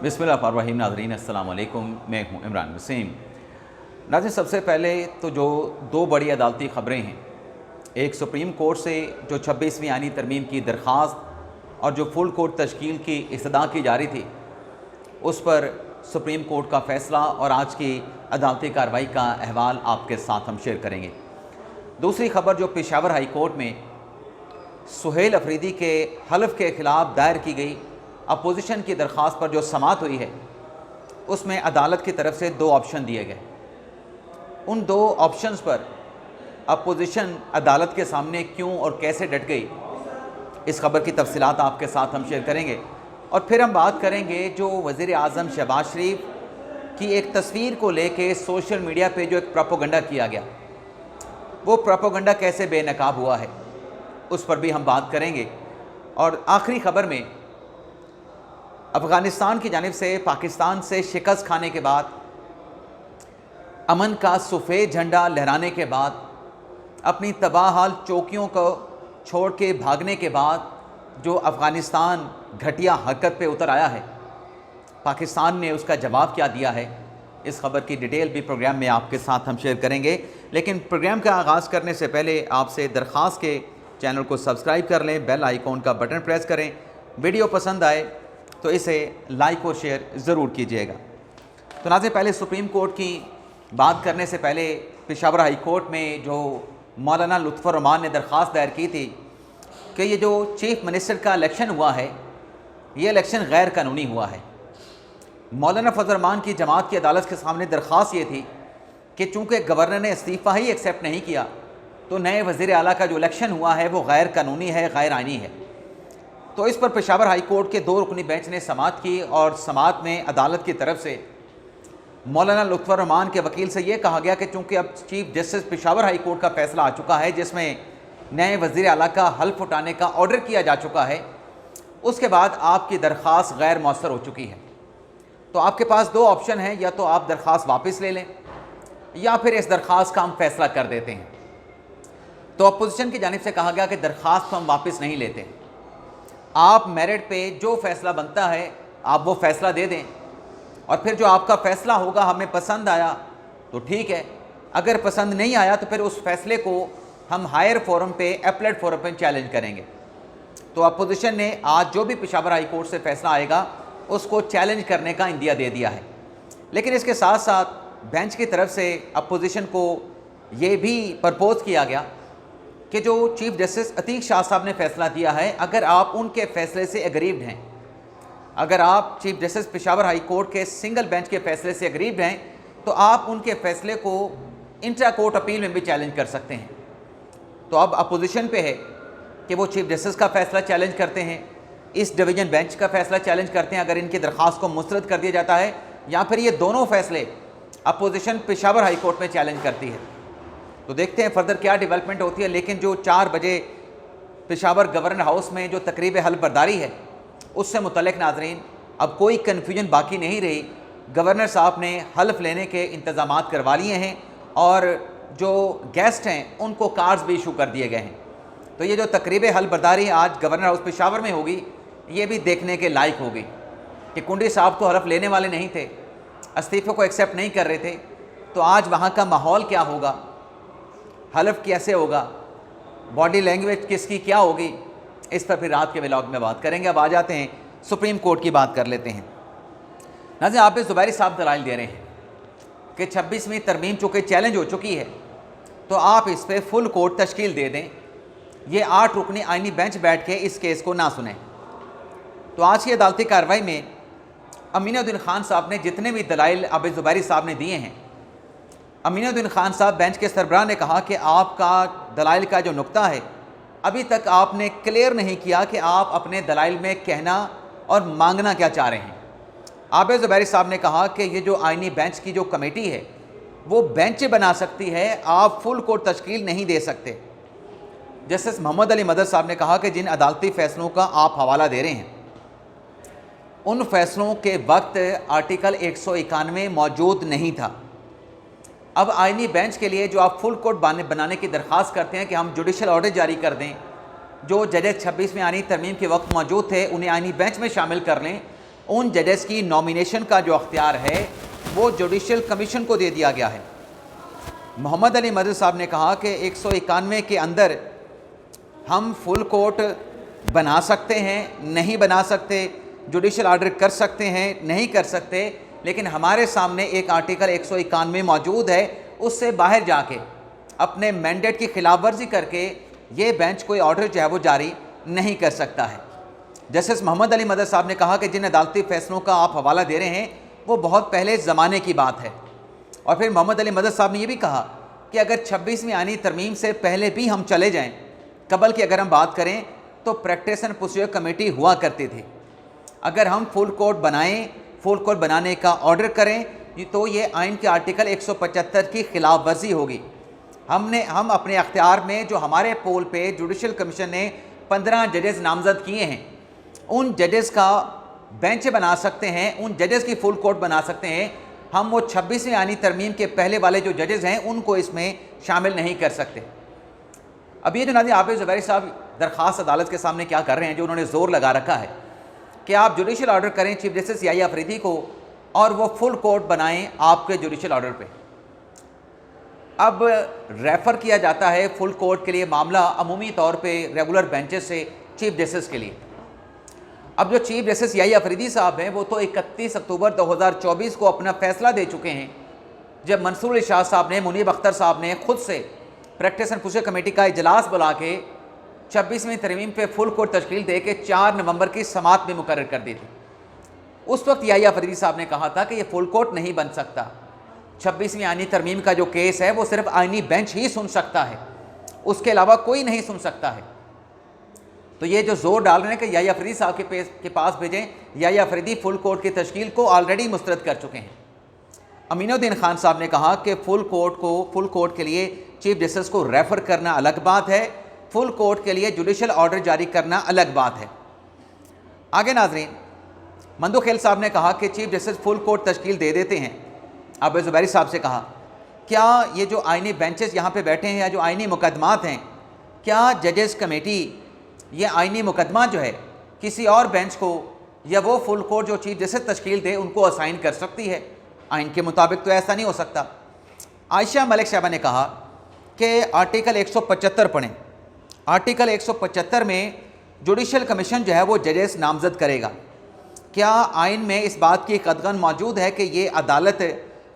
बिस्मिल्लाहिर्रहमानिर्रहीम। नाज़रीन अस्सलाम वालेकुम, मैं हूँ इमरान वसीम। नाज़रीन, सबसे पहले तो जो दो बड़ी अदालती ख़बरें हैं, एक सुप्रीम कोर्ट से जो 26वीं आईनी तरमीम की दरख्वास्त और जो फुल कोर्ट तश्कील की इस्तदा की जा रही थी, उस पर सुप्रीम कोर्ट का फ़ैसला और आज की अदालती कार्रवाई का अहवाल आपके साथ हम शेयर करेंगे। दूसरी ख़बर जो पेशावर हाई कोर्ट में सुहेल अफरीदी के हल्फ के ख़िलाफ़ दायर की गई अपोजिशन की दरख्वास्त पर जो समाअत हुई है, उसमें अदालत की तरफ से दो ऑप्शन दिए गए। उन दो ऑप्शंस पर अपोजिशन अदालत के सामने क्यों और कैसे डट गई, इस खबर की तफसीलात आपके साथ हम शेयर करेंगे। और फिर हम बात करेंगे जो वज़ीर आज़म शहबाज शरीफ की एक तस्वीर को लेके सोशल मीडिया पे जो एक प्रोपोगंडा किया गया, वो प्रोपोगंडा कैसे बेनकाब हुआ है, उस पर भी हम बात करेंगे। और आखिरी ख़बर में अफ़गानिस्तान की जानिब से पाकिस्तान से शिकस्त खाने के बाद, अमन का सफ़ेद झंडा लहराने के बाद, अपनी तबाहाल चौकियों को छोड़ के भागने के बाद जो अफ़गानिस्तान घटिया हरकत पे उतर आया है, पाकिस्तान ने उसका जवाब क्या दिया है, इस खबर की डिटेल भी प्रोग्राम में आपके साथ हम शेयर करेंगे। लेकिन प्रोग्राम का आगाज़ करने से पहले आपसे दरख्वास्त के चैनल को सब्सक्राइब कर लें, बेल आइकॉन का बटन प्रेस करें, वीडियो पसंद आए तो इसे लाइक और शेयर ज़रूर कीजिएगा। तो नाज़रीन, पहले सुप्रीम कोर्ट की बात करने से पहले पेशावर हाई कोर्ट में जो मौलाना लुत्फ़ुर रहमान ने दरख्वास्त दायर की थी कि ये जो चीफ़ मिनिस्टर का इलेक्शन हुआ है, ये इलेक्शन गैर कानूनी हुआ है। मौलाना फजल रहमान की जमात की अदालत के सामने दरख्वास्त ये थी कि चूँकि गवर्नर ने इस्तीफ़ा ही एक्सेप्ट नहीं किया, तो नए वज़ीर आला का जो इलेक्शन हुआ है वो गैर कानूनी है, गैर आइनी है। तो इस पर पेशावर हाई कोर्ट के दो रुकनी बेंच ने समाअत की और समाअत में अदालत की तरफ से मौलाना लुत्फ़ुर रहमान के वकील से ये कहा गया कि चूँकि अब chief justice Peshawar high court का फ़ैसला आ चुका है जिसमें नए वज़ीर आला का हल्फ उठाने का ऑर्डर किया जा चुका है, उसके बाद आपकी दरख्वास्त गैर मौसर हो चुकी है। तो आपके पास दो ऑप्शन हैं, या तो आप दरख्वास्त वापस ले लें या फिर इस दरख्वास्त का हम फैसला कर देते हैं। तो अपोजिशन की जानिब से कहा गया कि दरख्वास्त को हम वापस नहीं लेते, आप मेरिट पे जो फ़ैसला बनता है आप वो फ़ैसला दे दें, और फिर जो आपका फ़ैसला होगा हमें पसंद आया तो ठीक है, अगर पसंद नहीं आया तो फिर उस फ़ैसले को हम हायर फोरम पे, एपलेट फोरम पे चैलेंज करेंगे। तो अपोजिशन ने आज जो भी पेशावर हाई कोर्ट से फ़ैसला आएगा उसको चैलेंज करने का इंदिया दे दिया है। लेकिन इसके साथ साथ बेंच की तरफ से अपोजिशन को ये भी प्रपोज़ किया गया कि जो चीफ जस्टिस अतीक शाह साहब ने फ़ैसला दिया है, अगर आप उनके फ़ैसले से एग्रीव्ड हैं, अगर आप chief justice Peshawar high court के सिंगल बेंच के फ़ैसले से एग्रीव्ड हैं, तो आप उनके फ़ैसले को इंट्रा कोर्ट अपील में भी चैलेंज कर सकते हैं। तो अब अपोजिशन पे है कि वो चीफ जस्टिस का फ़ैसला चैलेंज करते हैं, इस डिवीज़न बेंच का फ़ैसला चैलेंज करते हैं अगर इनकी दरख्वास्त को मुस्तरद कर दिया जाता है, या फिर ये दोनों फ़ैसले अपोजिशन पेशावर हाई कोर्ट में चैलेंज करती है। तो देखते हैं फर्दर क्या डेवलपमेंट होती है। लेकिन जो 4 बजे पेशावर गवर्नर हाउस में जो तकरीब हल्फ बर्दारी है, उससे मुतल्लिक नाज़रीन अब कोई कन्फ्यूजन बाकी नहीं रही। गवर्नर साहब ने हल्फ लेने के इंतज़ामात करवा लिए हैं और जो गेस्ट हैं उनको कार्ड्स भी इशू कर दिए गए हैं। तो ये जो तकरीब हल्फ बर्दारी आज गवर्नर हाउस पेशावर में होगी, ये भी देखने के लायक होगी कि कुंडी साहब तो हल्फ लेने वाले नहीं थे, इस्तीफ़े को एक्सेप्ट नहीं कर रहे थे, तो आज वहाँ का माहौल क्या होगा, हल्फ कैसे होगा, बॉडी लैंग्वेज किसकी क्या होगी, इस पर फिर रात के व्लॉग में बात करेंगे। अब आ जाते हैं सुप्रीम कोर्ट की बात कर लेते हैं। नाज़रीन, आप ज़ुबैरी साहब दलाइल दे रहे हैं कि 26वीं तरमीम चूँकि चैलेंज हो चुकी है तो आप इस पर फुल कोर्ट तश्कील दे दें, ये 8 रुकनी आइनी बेंच बैठ के इस केस को ना सुने। तो आज की अदालती कार्रवाई में अमीनुद्दीन खान साहब ने जितने भी दलाइल अब ज़ुबैरी साहब ने दिए हैं, अमीनुद्दीन खान साहब बेंच के सरबराह ने कहा कि आपका दलाइल का जो नुक्ता है, अभी तक आपने क्लियर नहीं किया कि आप अपने दलाइल में कहना और मांगना क्या चाह रहे हैं। आबिद ज़ुबैरी साहब ने कहा कि ये जो आइनी बेंच की जो कमेटी है वो बेंच बना सकती है, आप फुल कोर्ट तश्कील नहीं दे सकते। जस्टिस मोहम्मद अली मदद साहब ने कहा कि जिन अदालती फ़ैसलों का आप हवाला दे रहे हैं, उन फैसलों के वक्त आर्टिकल 191 मौजूद नहीं था। अब आइनी बेंच के लिए जो आप फुल कोर्ट बनाने की दरख्वास्त करते हैं कि हम जुडिशल ऑर्डर जारी कर दें, जो जजेस 26वीं आइनी तरमीम के वक्त मौजूद थे उन्हें आइनी बेंच में शामिल कर लें, उन जजेस की नॉमिनेशन का जो अख्तियार है वो जुडिशल कमीशन को दे दिया गया है। मोहम्मद अली मदद साहब ने कहा कि 191 के अंदर हम फुल कोर्ट बना सकते हैं, नहीं बना सकते, जुडिशल ऑर्डर कर सकते हैं, नहीं कर सकते, लेकिन हमारे सामने एक आर्टिकल 191 मौजूद है, उससे बाहर जाके अपने मैंडेट की खिलाफ वर्जी करके ये बेंच कोई ऑर्डर जो है वो जारी नहीं कर सकता है। जस्टिस मोहम्मद अली मदद साहब ने कहा कि जिन अदालती फैसलों का आप हवाला दे रहे हैं वो बहुत पहले ज़माने की बात है। और फिर मोहम्मद अली मदद साहब ने यह भी कहा कि अगर 26वीं आईनी तरमीम से पहले भी हम चले जाएं, कबल की अगर हम बात करें तो प्रैक्टिस एंड प्रोसीजर कमेटी हुआ करती थी। अगर हम फुल कोर्ट बनाएं, फुल कोर्ट बनाने का ऑर्डर करें तो ये आइन के आर्टिकल 175 की खिलाफ वर्जी होगी। हम अपने अख्तियार में जो हमारे पोल पे जुडिशल कमीशन ने 15 जजेस नामजद किए हैं, उन जजेस का बेंच बना सकते हैं, उन जजेस की फुल कोर्ट बना सकते हैं। हम वो 26वीं आईनी तरमीम के पहले वाले जो जजेस हैं उनको इसमें शामिल नहीं कर सकते। अब ये जो नाज़रीन हाफिज़ ज़ुबैरी साहब दरख्वास्त अदालत के सामने क्या कर रहे हैं, जो उन्होंने ज़ोर लगा रखा है कि आप जुडिशल ऑर्डर करें चीफ जस्टिस याहिया अफरीदी को और वो फुल कोर्ट बनाएं आपके जुडिशल ऑर्डर पे। अब रेफ़र किया जाता है फुल कोर्ट के लिए मामला अमूमी तौर पे रेगुलर बेंचेस से चीफ जस्टिस के लिए। अब जो चीफ जस्टिस याहिया अफरीदी साहब हैं वो तो 31 अक्टूबर 2024 को अपना फ़ैसला दे चुके हैं, जब मंसूर अली शाह साहब ने, मुनीब अख्तर साहब ने खुद से प्रैक्टिस एंड प्रोसीजर कमेटी का इजलास बुला के 26वीं तरमीम पे फुल कोर्ट तश्कील दे के 4 नवंबर की समात में मुकर्रर कर दी थी। उस वक्त याहिया अफरीदी साहब ने कहा था कि ये फुल कोर्ट नहीं बन सकता, 26वीं आईनी तरमीम का जो केस है वो सिर्फ आईनी बेंच ही सुन सकता है, उसके अलावा कोई नहीं सुन सकता है। तो ये जो जोर डाल रहे हैं कि याहिया अफरीदी साहब के पास भेजें, याहिया अफरीदी फुल कोर्ट की तश्कील को ऑलरेडी मुस्तरद कर चुके हैं। अमीनुद्दीन खान साहब ने कहा कि फुल कोर्ट के लिए चीफ जस्टिस को रेफ़र करना अलग बात है, फुल कोर्ट के लिए जुडिशल ऑर्डर जारी करना अलग बात है। आगे नाजरीन, मंदू खेल साहब ने कहा कि चीफ जस्टिस फुल कोर्ट तश्कील दे देते हैं। अब ज़ुबैरी साहब से कहा क्या ये जो आईनी बेंचेस यहाँ पे बैठे हैं या जो आईनी मुकदमात हैं, क्या जजेस कमेटी ये आईनी मुकदमा जो है किसी और बेंच को या वो फुल कोर्ट जो चीफ जस्टिस तश्कील दे उनको असाइन कर सकती है? आइन के मुताबिक तो ऐसा नहीं हो सकता। आयशा मलिक साहबा ने कहा कि आर्टिकल 175 पढ़ें। आर्टिकल 175 में जुडिशल कमीशन जो है वो जजेस नामजद करेगा। क्या आइन में इस बात की कदगन मौजूद है कि ये अदालत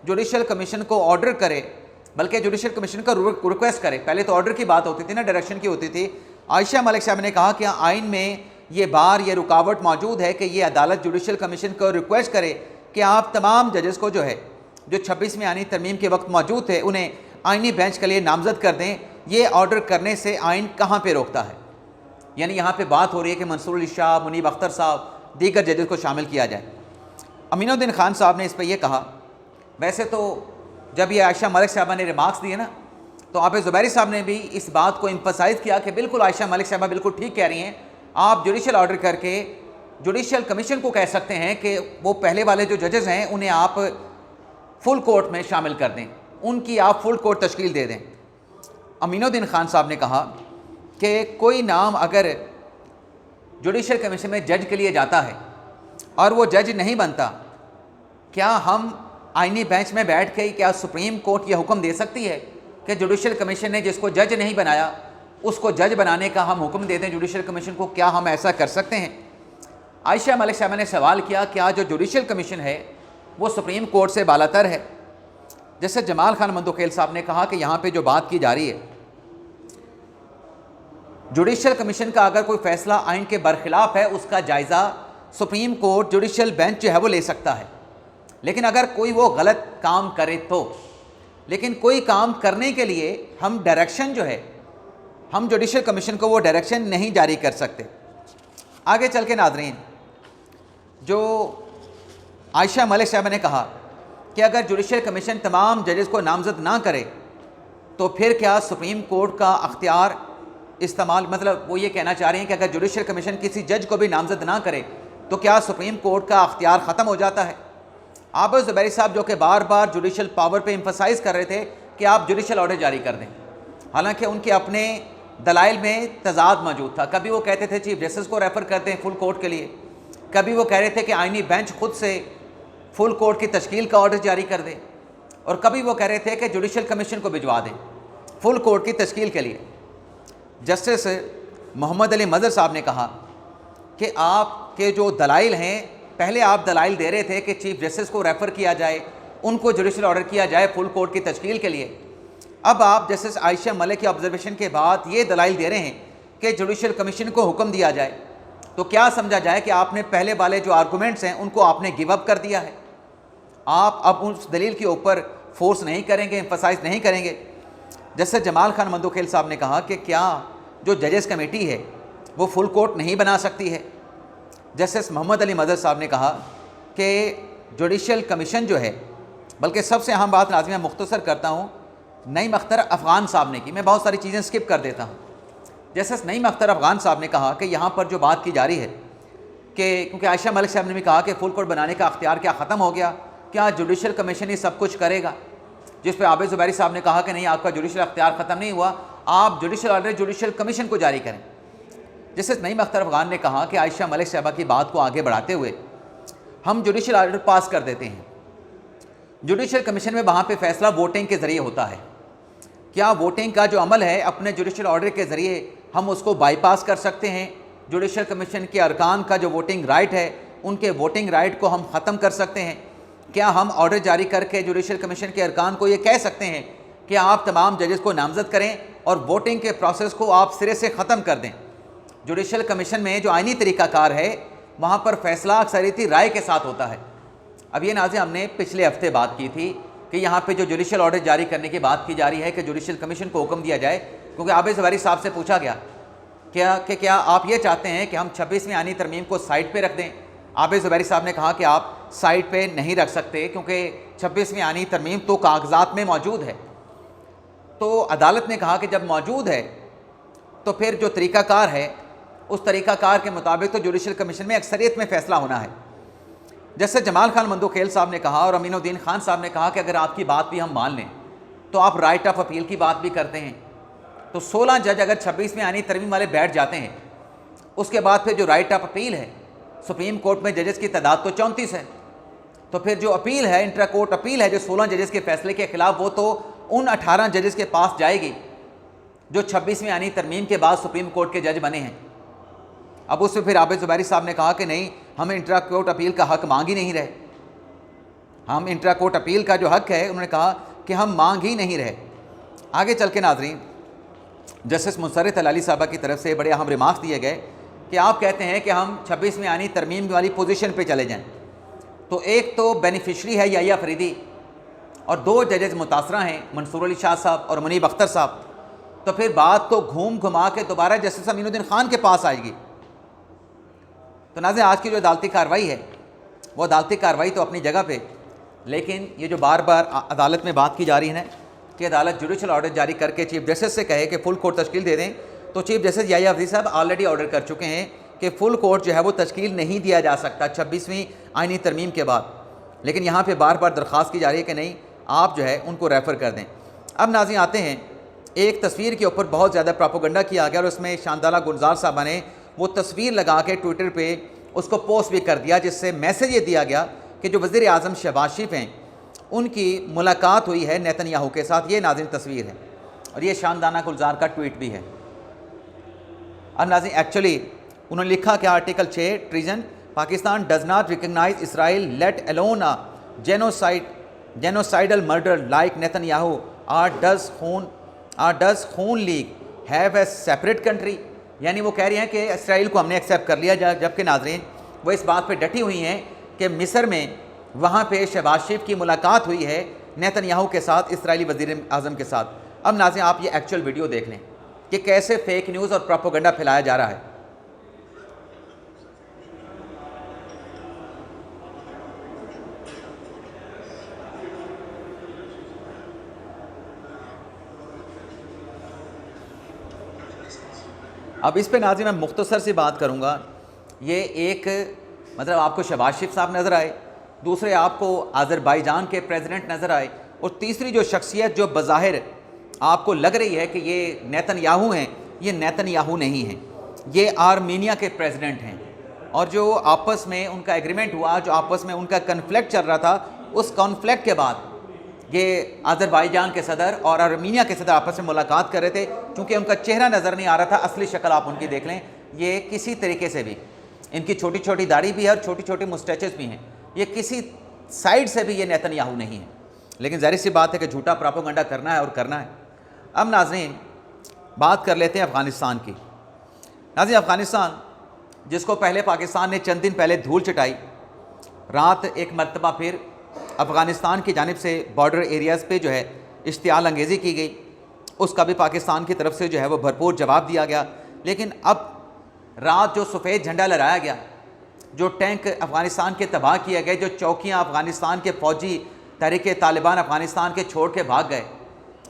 जुडिशल कमीशन को ऑर्डर करे, बल्कि जुडिशल कमीशन का रिक्वेस्ट करे? पहले तो ऑर्डर की बात होती थी ना, डायरेक्शन की होती थी। आयशा मलिक साहब ने कहा कि आइन में ये बार, ये रुकावट मौजूद है कि ये अदालत जुडिशल कमीशन को रिक्वेस्ट करे कि आप तमाम जजेस को जो है जो 26वीं आईनी तरमीम के वक्त मौजूद थे उन्हें आईनी बेंच के लिए नामजद कर दें। ये ऑर्डर करने से आइन कहाँ पे रोकता है? यानी यहाँ पे बात हो रही है कि मंसूर अली शाह, मुनीब अख्तर साहब, दीगर जजेस को शामिल किया जाए। अमीनुद्दीन खान साहब ने इस पर यह कहा, वैसे तो जब ये आयशा मलिक साहबा ने रिमार्क्स दिए ना, तो आप ज़ुबैरी साहब ने भी इस बात को एम्फसाइज़ किया कि बिल्कुल आयशा मलिक साहबा बिल्कुल ठीक कह रही हैं, आप जुडिशल ऑर्डर करके जुडिशल कमीशन को कह सकते हैं कि वो पहले वाले जो जजेस हैं उन्हें आप फुल कोर्ट में शामिल कर दें, उनकी आप फुल कोर्ट तश्कील दे दें। अमीनुद्दीन खान साहब ने कहा कि कोई नाम अगर जुडिशल कमीशन में जज के लिए जाता है और वो जज नहीं बनता, क्या हम आईनी बेंच में बैठ के क्या सुप्रीम कोर्ट यह हुक्म दे सकती है कि जुडिशल कमीशन ने जिसको जज नहीं बनाया उसको जज बनाने का हम हुक्म दे दें जुडिशल कमीशन को? क्या हम ऐसा कर सकते हैं? आयशा मलिक साहबा ने सवाल किया, क्या जो जुडिशल कमीशन है वो सुप्रीम कोर्ट से बालातर है? जैसे जमाल खान मंदोखेल साहब ने कहा कि यहाँ पे जो बात की जा रही है, जुडिशल कमीशन का अगर कोई फैसला आइन के बरखिलाफ है उसका जायज़ा सुप्रीम कोर्ट जुडिशल बेंच जो है वो ले सकता है, लेकिन अगर कोई वो गलत काम करे तो, लेकिन कोई काम करने के लिए हम डायरेक्शन जो है, हम जुडिशल कमीशन को वो डायरेक्शन नहीं जारी कर सकते। आगे चल के नाज़रीन, जो आयशा मलिक साहबा ने कहा कि अगर जुडिशल कमीशन तमाम जजेस को नामजद ना करे तो फिर क्या सुप्रीम कोर्ट का अख्तियार इस्तेमाल, मतलब वो ये कहना चाह रहे हैं कि अगर जुडिशल कमीशन किसी जज को भी नामजद ना करे तो क्या सुप्रीम कोर्ट का अख्तियार ख़त्म हो जाता है? आप ज़ुबैरी साहब जो कि बार बार जुडिशल पावर पे एम्फसाइज़ कर रहे थे कि आप जुडिशल ऑर्डर जारी कर दें, हालांकि उनके अपने दलाइल में तजाद मौजूद था। कभी वो कहते थे चीफ जस्टिस को रेफ़र करते हैं फुल कोर्ट के लिए, कभी वो कह रहे थे कि आईनी बेंच खुद से फुल कोर्ट की तश्कील का ऑर्डर जारी कर दे, और कभी वो कह रहे थे कि जुडिशल कमीशन को भिजवा दें फुल कोर्ट की तश्कील के लिए। जस्टिस मोहम्मद अली मज़हर साहब ने कहा कि आपके जो दलाइल हैं, पहले आप दलाइल दे रहे थे कि चीफ जस्टिस को रेफ़र किया जाए, उनको जुडिशल ऑर्डर किया जाए फुल कोर्ट की तश्कील के लिए। अब आप जस्टिस आयशा मलिक के ऑब्जर्वेशन के बाद ये दलाइल दे रहे हैं कि जुडिशल कमीशन को हुक्म दिया जाए। तो क्या समझा जाए कि आपने पहले वाले जो आर्गूमेंट्स हैं उनको आपने गिव अप कर दिया है, आप अब उस दलील के ऊपर फोर्स नहीं करेंगे, एम्फसाइज नहीं करेंगे। जैसे जमाल खान मंदोखेल साहब ने कहा कि क्या जो जजेस कमेटी है वो फुल कोर्ट नहीं बना सकती है। जस्टिस मोहम्मद अली मज़हर साहब ने कहा कि जुडिशल कमीशन जो है, बल्कि सबसे अहम बात नाज़िम मैं मुख्तसर करता हूँ, नईम अख्तर अफ़गान साहब ने की, मैं बहुत सारी चीज़ें स्किप कर देता हूँ। जस्टिस नईम अख्तर अफ़गान साहब ने कहा कि यहाँ पर जो बात की जा रही है कि क्योंकि आयशा मलिक साहब ने भी कहा कि फुल कोर्ट बनाने का अख्तियार क्या ख़त्म हो गया, क्या जुडिशल कमीशन ही सब कुछ करेगा, जिस पर आबिद ज़ुबैरी साहब ने कहा कि नहीं, आपका जुडिशल अख्तियार ख़त्म नहीं हुआ, आप जुडिशल ऑर्डर जुडिशल कमीशन को जारी करें। जस्टिस नईम अख्तर अफ़गान ने कहा कि आयशा मलिक साहबा की बात को आगे बढ़ाते हुए हम जुडिशल ऑर्डर पास कर देते हैं, जुडिशल कमीशन में वहाँ पे फ़ैसला वोटिंग के ज़रिए होता है, क्या वोटिंग का जो अमल है अपने जुडिशल ऑर्डर के ज़रिए हम उसको बाईपास कर सकते हैं, जुडिशल कमीशन के अरकान का जो वोटिंग राइट है उनके वोटिंग राइट को हम ख़त्म कर सकते हैं। क्या हम ऑर्डर जारी करके जुडिशल कमीशन के अरकान को ये कह सकते हैं कि आप तमाम जजेस को नामज़द करें और वोटिंग के प्रोसेस को आप सिरे से ख़त्म कर दें। जुडिशल कमीशन में जो आइनी तरीक़ाकार है वहाँ पर फ़ैसला अक्सरियती राय के साथ होता है। अब ये नाज़िम हमने पिछले हफ्ते बात की थी कि यहाँ पे जो जुडिशल ऑर्डर जारी करने की बात की जा रही है कि जुडिशल कमीशन को हुक्म दिया जाए, क्योंकि आबिद ज़ुबैरी साहब से पूछा गया क्या आप ये चाहते हैं कि हम 26वीं आइनी तरमीम को साइड पे रख दें। आबिद ज़ुबैरी साहब ने कहा कि आप साइड पे नहीं रख सकते, क्योंकि 26वीं आइनी तरमीम तो कागजात में मौजूद है। तो अदालत ने कहा कि जब मौजूद है तो फिर जो तरीक़ाकार है उस तरीक़ाकार के मुताबिक तो जुडिशल कमीशन में अक्सरियत में फ़ैसला होना है। जैसे जमाल खान मंदोखेल साहब ने कहा और अमीनुद्दीन खान साहब ने कहा कि अगर आपकी बात भी हम मान लें तो आप राइट ऑफ अपील की बात भी करते हैं, तो 16 जज अगर 26वीं आइनी तरमीम वाले बैठ जाते हैं, उसके बाद फिर जो राइट ऑफ अपील है, सुप्रीम कोर्ट में जजेस की तादाद तो 34 है, तो फिर जो अपील है, इंट्रा कोर्ट अपील है जो 16 जजेस के फैसले के ख़िलाफ़, वो तो उन 18 जजेस के पास जाएगी जो 26वीं आइनी तरमीम के बाद सुप्रीम कोर्ट के जज बने हैं। अब उसमें फिर आबिद ज़ुबैरी साहब ने कहा कि नहीं, हम इंट्रा कोर्ट अपील का हक़ मांग ही नहीं रहे, हम इंट्रा कोर्ट अपील का जो हक़ है उन्होंने कहा कि हम मांग ही नहीं रहे। आगे चल के नाज़रीन जस्टिस मुसर्रत अली साहबा की तरफ से बड़े अहम रिमार्क्स दिए गए कि आप कहते हैं कि हम 26वीं आइनी तरमीम वाली पोजीशन पे चले जाएं, तो एक तो बेनिफिशरी है याहिया फरीदी और 2 जजेस मुतासरा हैं, मंसूर अली शाह साहब और मुनीब अख्तर साहब, तो फिर बात तो घूम घुमा के दोबारा जस्टिस अमीनुद्दीन खान के पास आएगी। तो नाज़रीन आज की जो अदालती कार्रवाई है वो अदालती कार्रवाई तो अपनी जगह पे, लेकिन ये जो बार बार अदालत में बात की जा रही है ना कि अदालत जुडिशल ऑर्डर जारी करके चीफ जस्टिस से कहे कि फुल कोर्ट तश्कील दे दें, तो चीफ जस्टिस याहिया फरीदी साहब ऑलरेडी ऑर्डर कर चुके हैं कि फुल कोर्ट जो है वो तश्कील नहीं दिया जा सकता 26वीं आइनी तरमीम के बाद। लेकिन यहाँ पे बार बार दरख्वास्त की जा रही है कि नहीं, आप जो है उनको रेफ़र कर दें। अब नाज़रीन आते हैं, एक तस्वीर के ऊपर बहुत ज़्यादा प्रोपेगेंडा किया गया और उसमें शानदारा गुलजार साहबा ने वो तस्वीर लगा के ट्विटर पे उसको पोस्ट भी कर दिया, जिससे मैसेज ये दिया गया कि जो वज़ीर आज़म शहबाज शरीफ हैं उनकी मुलाकात हुई है नेतन्याहू के साथ। ये नाज़रीन तस्वीर है और ये शानदाना गुलजार का ट्वीट भी है। अब नाज़रीन एक्चुअली उन्होंने लिखा कि article 6 treason, Pakistan does not recognise Israel let alone a genocidal murder like Netanyahu or does खून league have a separate country. यानी वो कह रही हैं कि इसराइल को हमने एक्सेप्ट कर लिया, जबकि नाज़रीन वो इस बात पे डटी हुई हैं कि मिस्र में वहाँ पे शहबाज शरीफ की मुलाकात हुई है नेतन्याहू के साथ, इसराइली वज़ीर आज़म के साथ। अब नाज़रीन आप ये एक्चुअल वीडियो देख लें कि कैसे फेक न्यूज़ और प्रोपेगेंडा फैलाया जा रहा है। अब इस पे नाज़रीन मैं मुख्तसर सी बात करूँगा। ये एक मतलब आपको शहबाज शरीफ साहब नज़र आए, दूसरे आपको अज़रबैजान के प्रेसिडेंट नज़र आए, और तीसरी जो शख्सियत जो बज़ाहिर आपको लग रही है कि ये नेतन्याहू हैं, ये नेतन्याहू नहीं हैं, ये आर्मीनिया के प्रेसिडेंट हैं। और जो आपस में उनका एग्रीमेंट हुआ, जो आपस में उनका कन्फ्लिक्ट चल रहा था, उस कॉन्फ्लिक्ट के बाद ये अज़रबाईजान के सदर और आर्मीनिया के सदर आपस में मुलाकात कर रहे थे। क्योंकि उनका चेहरा नज़र नहीं आ रहा था, असली शक्ल आप उनकी देख लें, ये किसी तरीके से भी, इनकी छोटी छोटी दाढ़ी भी है और छोटी छोटी मुस्टैचेस भी हैं, ये किसी साइड से भी ये नेतन्याहू नहीं है। लेकिन ज़ाहिर सी बात है कि झूठा प्रोपेगेंडा करना है और करना है। अब नाज़रीन बात कर लेते हैं अफ़गानिस्तान की। नाज़रीन अफ़गानिस्तान जिसको पहले पाकिस्तान ने चंद दिन पहले धूल चटाई, रात एक मरतबा फिर अफ़गानिस्तान की जानिब से बॉर्डर एरियाज़ पे जो है इश्तियाल अंगेज़ी की गई, उसका भी पाकिस्तान की तरफ से जो है वो भरपूर जवाब दिया गया। लेकिन अब रात जो सफ़ेद झंडा लहराया गया, जो टैंक अफ़गानिस्तान के तबाह किए गए, जो चौकियाँ अफ़गानिस्तान के फ़ौजी तहरीक तालिबान अफ़गानिस्तान के छोड़ के भाग गए,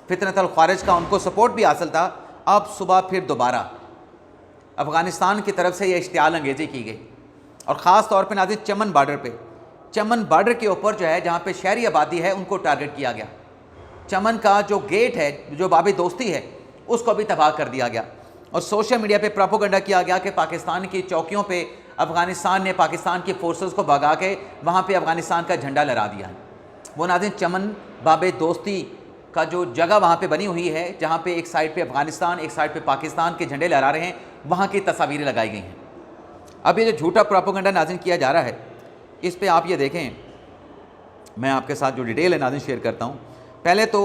फितरत अल ख़ारिज का उनको सपोर्ट भी हासिल था। अब सुबह फिर दोबारा अफ़गानिस्तान की तरफ से ये इश्तियाल अंगेज़ी की गई और ख़ास तौर पे नाज़रीन चमन बार्डर पे, चमन बार्डर के ऊपर जो है जहाँ पे शहरी आबादी है उनको टारगेट किया गया। चमन का जो गेट है, जो बाबे दोस्ती है, उसको भी तबाह कर दिया गया और सोशल मीडिया पे प्रोपेगेंडा किया गया कि पाकिस्तान की चौकियों पे अफ़गानिस्तान ने पाकिस्तान की फोर्सेस को भगा के वहाँ पे अफ़गानिस्तान का झंडा लहरा दिया है। वो नाज़रीन चमन बाबे दोस्ती का जो जगह वहाँ पे बनी हुई है, जहाँ पे एक साइड पे अफ़गानिस्तान, एक साइड पे पाकिस्तान के झंडे लहरा रहे हैं, वहाँ की तस्वीरें लगाई गई हैं। अब ये जो झूठा प्रोपेगेंडा नाज़रीन किया जा रहा है, इस पे आप ये देखें, मैं आपके साथ जो डिटेल है नाज़रीन शेयर करता हूँ। पहले तो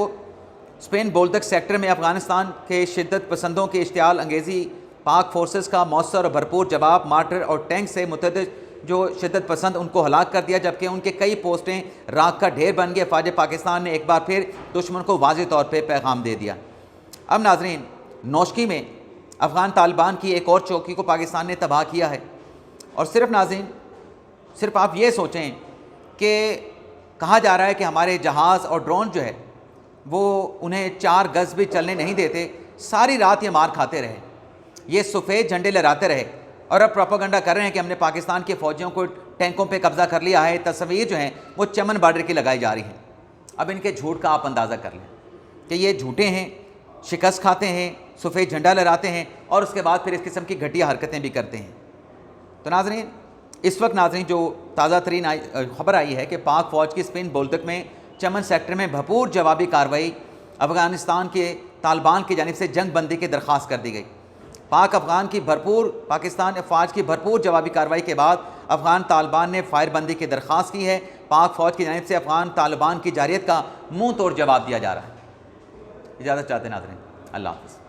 स्पेन बोल्दक सेक्टर में अफ़गानिस्तान के शिद्दत पसंदों की इश्तियाल अंगेज़ी, पाक फोर्सेस का मौसर और भरपूर जवाब, मार्टर और टैंक से मुतअद्दिद जो शिद्दत पसंद उनको हलाक कर दिया, जबकि उनके कई पोस्टें राख का ढेर बन गए। फ़ौज पाकिस्तान ने एक बार फिर दुश्मन को वाज़ेह तौर पर पैगाम दे दिया। अब नाज़रीन नौशकी में अफ़गान तालिबान की एक और चौकी को पाकिस्तान ने तबाह किया है। और सिर्फ नाज़रीन सिर्फ आप ये सोचें कि कहा जा रहा है कि हमारे जहाज़ और ड्रोन जो है वो उन्हें 4 गज़ भी चलने नहीं देते, सारी रात ये मार खाते रहे, ये सफ़ेद झंडे लहराते रहे और अब प्रोपेगेंडा कर रहे हैं कि हमने पाकिस्तान के फ़ौजियों को टैंकों पे कब्ज़ा कर लिया है। तस्वीर जो हैं वो चमन बार्डर की लगाई जा रही हैं। अब इनके झूठ का आप अंदाज़ा कर लें कि ये झूठे हैं, शिकस्त खाते हैं, सफ़ेद झंडा लहराते हैं और उसके बाद फिर इस किस्म की घटिया हरकतें भी करते हैं। तो नाज़रीन इस वक्त नाज़रीन जो ताज़ा तरीन ख़बर आई है कि पाक फ़ौज की स्पेन बोल्दक में चमन सेक्टर में भरपूर जवाबी कार्रवाई अफ़गानिस्तान के तालिबान की जानिब से जंग बंदी की दरख्वास्त कर दी गई। पाकिस्तान फ़ौज की भरपूर जवाबी कार्रवाई के बाद अफ़गान तालिबान ने फायरबंदी की दरख्वास्त की है। पाक फ़ौज की जानिब से अफ़गान तालिबान की जारियत का मुँह तोड़ जवाब दिया जा रहा है। इजाज़त चाहते हैं नाज़रीन, अल्लाह हाफ़िज़।